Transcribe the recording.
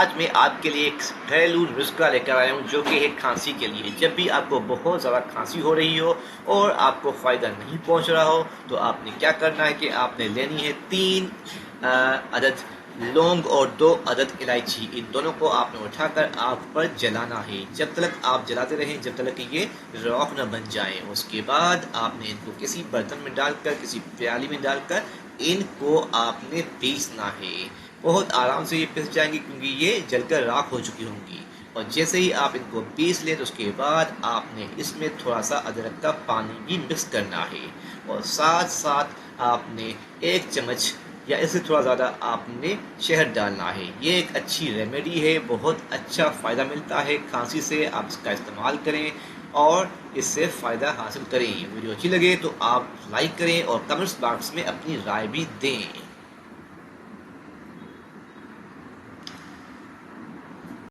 आज मैं आपके लिए एक घरेलू नुस्खा लेकर आया हूँ जो कि है खांसी के लिए। जब भी आपको बहुत ज़्यादा खांसी हो रही हो और आपको फ़ायदा नहीं पहुँच रहा हो तो आपने क्या करना है कि आपने लेनी है 3 अदद लौंग और 2 अदद इलायची। इन दोनों को आपने उठाकर आग पर जलाना है। जब तक आप जलाते रहें जब तक कि ये राख न बन जाए। उसके बाद आपने इनको किसी बर्तन में डालकर, किसी प्याली में डालकर इनको आपने पीसना है। बहुत आराम से ये पिस जाएंगी क्योंकि ये जलकर राख हो चुकी होंगी। और जैसे ही आप इनको पीस लें तो उसके बाद आपने इसमें थोड़ा सा अदरक का पानी भी मिक्स करना है। और साथ साथ आपने 1 चम्मच या इससे थोड़ा ज़्यादा आपने शहद डालना है। ये एक अच्छी रेमेडी है, बहुत अच्छा फ़ायदा मिलता है खांसी से। आप इसका इस्तेमाल करें और इससे फ़ायदा हासिल करें। वीडियो अच्छी लगे तो आप लाइक करें और कमेंट्स बॉक्स में अपनी राय भी दें।